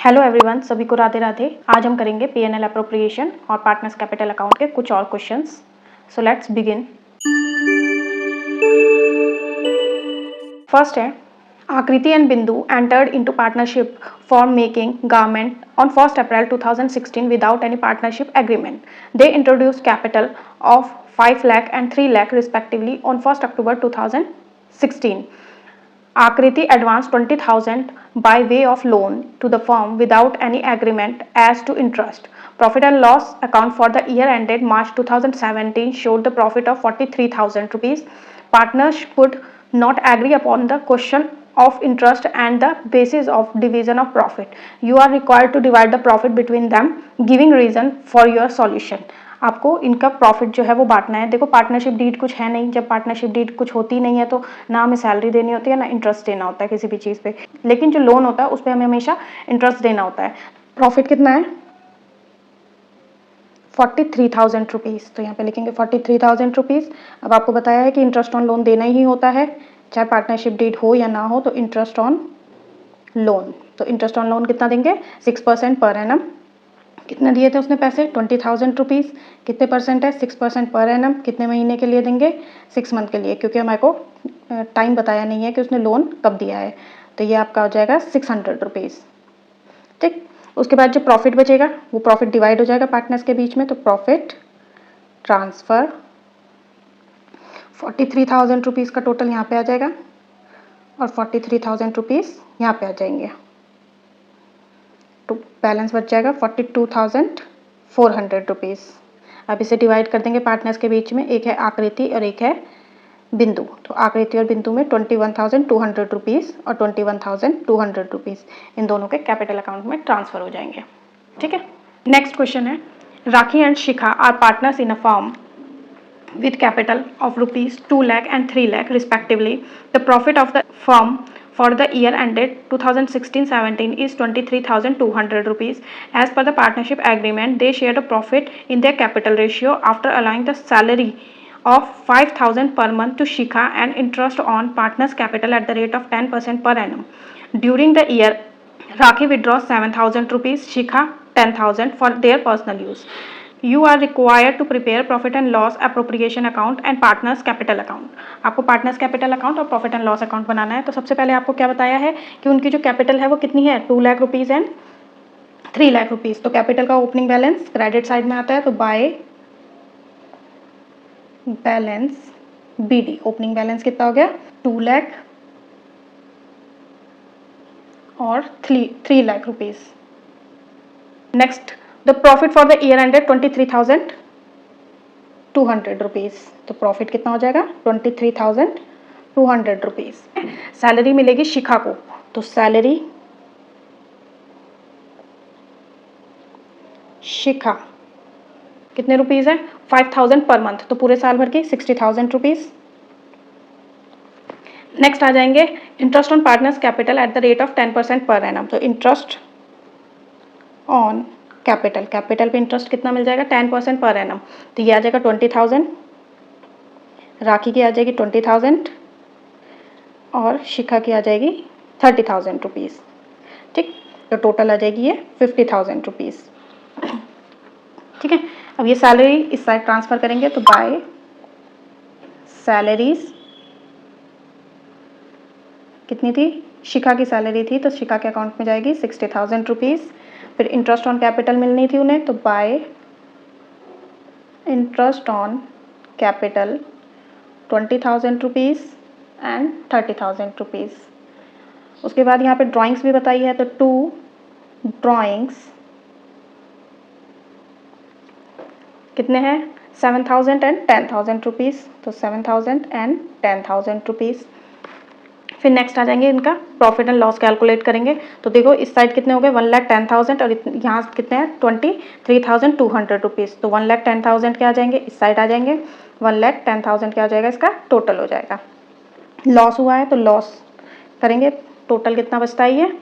Hello everyone, सभी को राधे राधे। आज हम करेंगे पीएनएल अप्रोप्रिएशन और पार्टनर्स कैपिटल अकाउंट के कुछ और questions. So let's begin. First है, आकृति एंड बिंदु entered into partnership for making garment on 1 April 2016 without any partnership agreement. They introduced capital of 5 lakh and 3 lakh respectively on 1 October 2016. Akriti advanced 20,000 by way of loan to the firm without any agreement as to interest. Profit and loss account for the year ended March 2017 showed the profit of 43,000 rupees. Partners could not agree upon the question of interest and the basis of division of profit. You are required to divide the profit between them, giving reason for your solution. आपको इनका profit जो है वो बांटना है। देखो, partnership deed कुछ है नहीं। जब पार्टनरशिप डीड कुछ होती नहीं है तो ना हमें सैलरी देनी होती है ना इंटरेस्ट देना होता है किसी भी चीज़ पे, लेकिन जो लोन होता है उस पर हमें हमेशा इंटरेस्ट देना होता है। प्रॉफिट कितना है? 43,000 रुपीज़। तो यहाँ पे लिखेंगे 43,000 रुपीज़। अब आपको बताया है कि इंटरेस्ट ऑन लोन देना ही होता है, चाहे पार्टनरशिप डीड हो या ना हो। तो इंटरेस्ट ऑन लोन, तो इंटरेस्ट ऑन लोन कितना देंगे? 6% पर एनम। कितने दिए थे उसने पैसे? 20,000 रुपीज़। कितने परसेंट है? 6% पर एनम। कितने महीने के लिए देंगे? 6 मंथ के लिए, क्योंकि हमारे को टाइम बताया नहीं है कि उसने लोन कब दिया है। तो ये आपका हो जाएगा 600 रुपीज़। ठीक, उसके बाद जो प्रॉफिट बचेगा वो प्रॉफिट डिवाइड हो जाएगा पार्टनर्स के बीच में। तो प्रॉफिट ट्रांसफ़र 43,000 रुपीज़ का टोटल यहाँ पे आ जाएगा और 43,000 रुपीज़ यहाँ पे आ जाएंगे। तो बैलेंस बच जाएगा 42,400 रुपीज़। अब इसे डिवाइड कर देंगे पार्टनर्स के बीच में। एक है आकृति और एक है बिंदु। तो आकृति और बिंदु में 21,200 रुपीज़ और 21,200 रुपीज़ इन दोनों के कैपिटल अकाउंट में ट्रांसफ़र हो जाएंगे। ठीक है, नेक्स्ट क्वेश्चन है, Rakhi and Shikha are partners in a firm with capital of rupees 2 lakh and 3 lakh respectively. The profit of the firm for the year ended 2016-17 is 23,200 rupees. As per the partnership agreement, they share the profit in their capital ratio after allowing the salary of 5,000 per month to Shikha and interest on partners' capital at the rate of 10% per annum. During the year, Rakhi withdraws 7,000 rupees, Shikha 10,000 for their personal use. You are required to prepare profit and loss appropriation account and partners capital account. आपको partners capital account और profit and loss account बनाना है। तो सबसे पहले आपको क्या बताया है कि उनकी जो कैपिटल है वो कितनी है? 2 lakh rupees and 3 lakh rupees. तो कैपिटल का ओपनिंग बैलेंस क्रेडिट साइड में आता है, तो by balance BD opening balance कितना हो गया? 2 लाख और 3 lakh rupees. Next, the profit for the year ended 23,200 rupees. तो प्रॉफिट कितना हो जाएगा? 23,200 रुपीज़। सैलरी मिलेगी शिखा को, तो सैलरी शिखा कितने रुपीज़ है? 5,000 पर मंथ, तो पूरे साल भर की 60,000 रुपीज़। नेक्स्ट आ जाएंगे interest on partners capital at the rate of 10% per annum. तो इंटरेस्ट ऑन कैपिटल, कैपिटल पे इंटरेस्ट कितना मिल जाएगा? 10% पर एनम। तो ये आ जाएगा 20,000, राखी की आ जाएगी 20,000 और शिखा की आ जाएगी 30,000 रुपीज़। ठीक, तो टोटल आ जाएगी ये 50,000 रुपीज़। ठीक है, अब ये सैलरी इस साइड ट्रांसफ़र करेंगे, तो बाय सैलरीज कितनी थी? शिखा की सैलरी थी, तो शिखा के अकाउंट में जाएगी 60,000 रुपीज़। फिर इंटरेस्ट ऑन कैपिटल मिलनी थी उन्हें, तो bye interest on capital 20,000 rupees and 30,000 rupees. उसके बाद यहाँ पे ड्राइंग्स भी बताई है, तो 2 ड्राइंग्स कितने हैं? 7,000 एंड 10,000 रुपीज़। तो 7,000 एंड 10,000 रुपीज़। फिर नेक्स्ट आ जाएंगे इनका प्रॉफिट एंड लॉस कैलकुलेट करेंगे। तो देखो इस साइड कितने हो गए? 1,10,000 और यहाँ कितने हैं? 23,200 रुपीज़। तो 1,10,000 के आ जाएंगे, इस साइड आ जाएंगे 1,10,000 क्या हो जाएगा? इसका टोटल हो जाएगा। लॉस हुआ है तो लॉस करेंगे, टोटल कितना बचता है? ये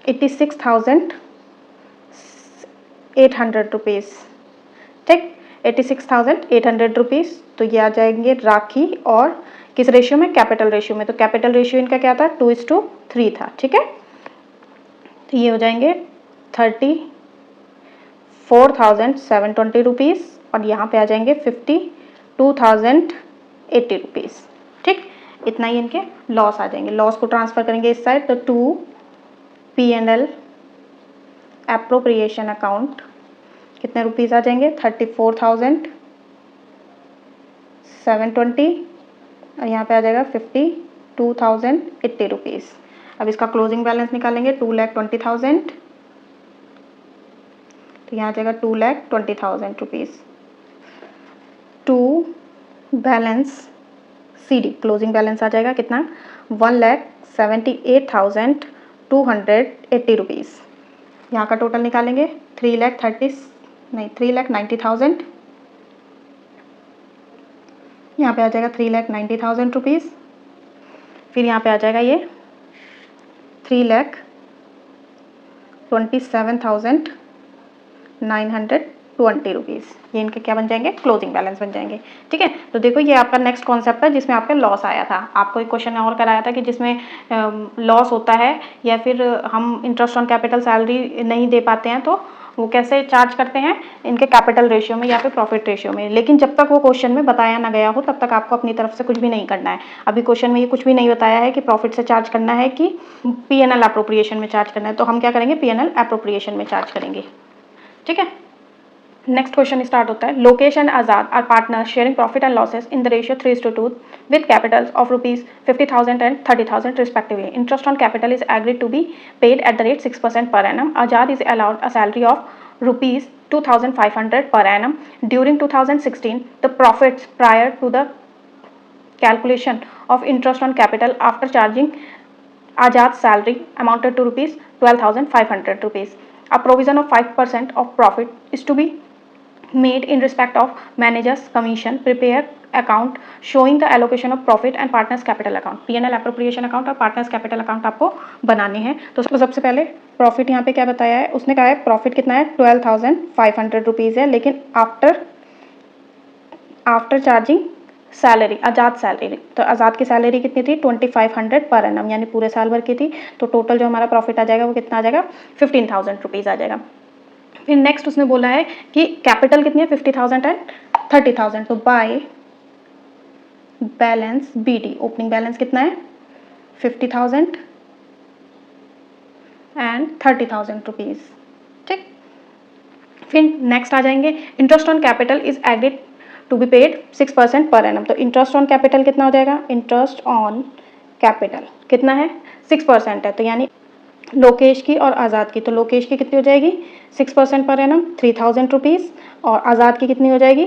86,800 रुपीज़। ठीक, 86,800 रुपीज़। तो ये आ जाएंगे राखी और किस रेशियो में? कैपिटल रेशियो में। तो कैपिटल रेशियो इनका क्या था? 2:3 था। ठीक है, तो ये हो जाएंगे 34,720 रुपीज़ और यहाँ पे आ जाएंगे 52,080 रुपीज़। ठीक, इतना ही इनके लॉस आ जाएंगे। लॉस को ट्रांसफ़र करेंगे इस साइड तो टू P&L एप्रोप्रिएशन अकाउंट कितने रुपीज़ आ जाएंगे 34,720 और यहाँ पे आ जाएगा 52,080 रुपीज़। अब इसका क्लोजिंग बैलेंस निकालेंगे 2,20,000 तो यहाँ आ जाएगा 2,20,000 rupees. To balance CD closing balance आ जाएगा कितना 1,78,280 रुपीज़। यहाँ का टोटल निकालेंगे 3,90,000 यहाँ पे आ जाएगा 3,90,000 रुपीज़। फिर यहाँ पे आ जाएगा ये 3,27,920 रुपीज़। ये इनके क्या बन जाएंगे क्लोजिंग बैलेंस बन जाएंगे। ठीक है, तो देखो ये आपका नेक्स्ट कॉन्सेप्ट है जिसमें आपका लॉस आया था। आपको एक क्वेश्चन और कराया था कि जिसमें लॉस होता है या फिर हम इंटरेस्ट ऑन कैपिटल सैलरी नहीं दे पाते हैं तो वो कैसे चार्ज करते हैं इनके कैपिटल रेशियो में या फिर प्रॉफिट रेशियो में। लेकिन जब तक वो क्वेश्चन में बताया ना गया हो तब तक आपको अपनी तरफ से कुछ भी नहीं करना है। अभी क्वेश्चन में ये कुछ भी नहीं बताया है कि प्रॉफिट से चार्ज करना है कि P&L एप्रोप्रिएशन में चार्ज करना है, तो हम क्या करेंगे P&L एप्रोप्रिएशन में चार्ज करेंगे। ठीक है, नेक्स्ट क्वेश्चन स्टार्ट होता है। Lokesh and Azad are partner sharing profit and losses in the ratio 3:2 with capitals of rupees 50,000 and 30,000 respectively. Interest on capital is agreed to be paid at the rate 6% per annum. Azad is allowed a salary of rupees 2,500 per annum. During 2016, the profits prior to the calculation of interest on capital after charging Azad's salary amounted to rupees 12,500 rupees. A provision of 5% of profit is to be made in respect of manager's commission. Prepare account showing the allocation of profit and partners capital account. P&L appropriation account और partners capital account आपको बनाने हैं। तो सबसे पहले profit यहाँ पे क्या बताया है, उसने कहा है प्रॉफिट कितना है 12,500 रुपीज़ है, लेकिन आफ्टर चार्जिंग सैलरी आज़ाद सैलरी, तो आज़ाद की सैलरी कितनी थी 2,500 पर एनम यानी पूरे साल भर की थी। तो टोटल जो हमारा प्रॉफिट आ जाएगा वो कितना आ जाएगा 15,000 रुपीज़ आ जाएगा। फिर नेक्स्ट उसने बोला है कि कैपिटल कितनी है 50,000 एंड 30,000, तो by balance BD opening balance कितना है 50,000 एंड 30,000 रुपीज़। ठीक, फिर नेक्स्ट आ जाएंगे interest on capital is agreed to be paid 6% per annum. तो इंटरेस्ट ऑन कैपिटल कितना हो जाएगा, इंटरेस्ट ऑन कैपिटल कितना है 6% है, तो यानी लोकेश की और आज़ाद की, तो लोकेश की कितनी हो जाएगी 6% पर एनम 3,000 रुपीज़ और आज़ाद की कितनी हो जाएगी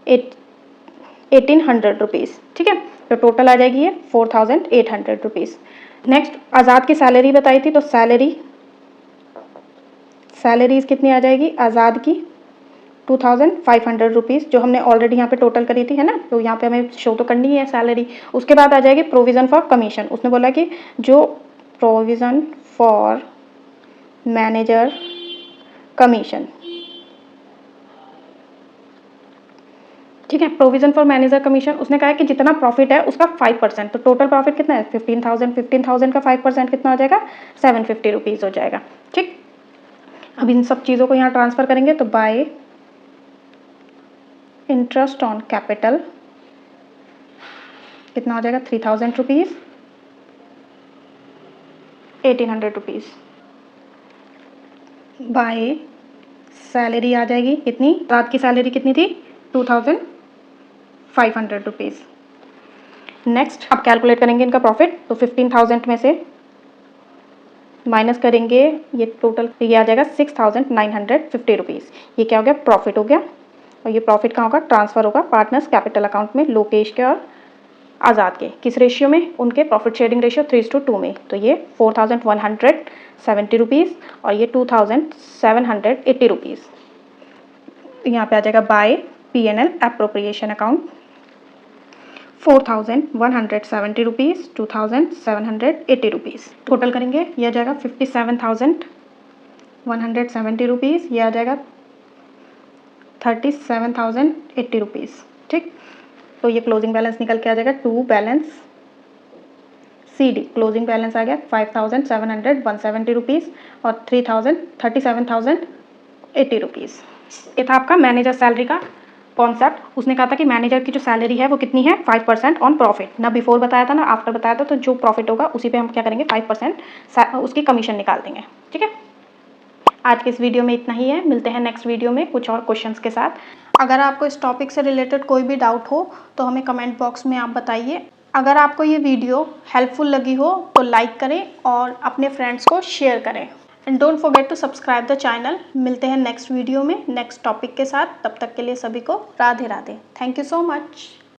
1,800 रुपीज़। ठीक है, तो टोटल आ जाएगी ये 4,800 रुपीज़। नेक्स्ट आज़ाद की सैलरी बताई थी, तो सैलरीज कितनी आ जाएगी आज़ाद की 2,500 रुपीज़, जो हमने ऑलरेडी यहाँ पे टोटल करी थी है ना, तो यहाँ पे हमें शो तो करनी है सैलरी। उसके बाद आ जाएगी प्रोविज़न फॉर कमीशन। उसने बोला कि जो प्रोविज़न फॉर मैनेजर कमीशन, ठीक है, प्रोविज़न फॉर मैनेजर कमीशन उसने कहा है कि जितना प्रॉफिट है उसका 5%, तो टोटल प्रॉफिट कितना है 15,000 का 5% कितना हो जाएगा 750 रुपीज़ हो जाएगा। ठीक, अब इन सब चीज़ों को यहाँ ट्रांसफ़र करेंगे तो बाय इंटरेस्ट ऑन कैपिटल कितना हो जाएगा 3,000 रुपीज़ 1,800 रुपीज़ बाय सैलरी आ जाएगी कितनी, रात की सैलरी कितनी थी 2,500 रुपीज़। नेक्स्ट अब कैलकुलेट करेंगे इनका प्रॉफिट, तो 15,000 में से माइनस करेंगे ये टोटल, ये आ जाएगा 6,950 रुपीज़। ये क्या हो गया प्रॉफिट हो गया, और ये प्रॉफिट कहाँ होगा ट्रांसफ़र होगा पार्टनर्स कैपिटल अकाउंट में लोकेश के और आज़ाद के, किस रेशियो में, उनके प्रॉफिट शेयरिंग रेशियो 3:2 में। तो ये 4,170 रुपीज़ और ये 2,780 रुपीज़ यहाँ पे आ जाएगा by P&L appropriation account 4,170 rupees 2,780 rupees. Total करेंगे ये आ जाएगा 57,170 रुपीज़, ये आ जाएगा 37,080 रुपीज़। ठीक, तो ये क्लोजिंग बैलेंस निकल के आ जाएगा to balance CD closing balance आ गया 5,700 रुपीज़ और 37,080 रुपीज़। ये था आपका मैनेजर सैलरी का कॉन्सेप्ट। उसने कहा था कि मैनेजर की जो सैलरी है वो कितनी है 5% ऑन प्रॉफिट, ना बिफोर बताया था ना आफ्टर बताया था। तो जो प्रॉफिट होगा उसी पे हम क्या करेंगे 5% उसकी कमीशन निकाल देंगे। ठीक है, आज के इस वीडियो में इतना ही है। मिलते हैं नेक्स्ट वीडियो में कुछ और क्वेश्चंस के साथ। अगर आपको इस टॉपिक से रिलेटेड कोई भी डाउट हो तो हमें कमेंट बॉक्स में आप बताइए। अगर आपको ये वीडियो हेल्पफुल लगी हो तो लाइक करें और अपने फ्रेंड्स को शेयर करें। And don't forget to subscribe the channel. मिलते हैं नेक्स्ट वीडियो में नेक्स्ट टॉपिक के साथ। तब तक के लिए सभी को Radhe Radhe. Thank you so much.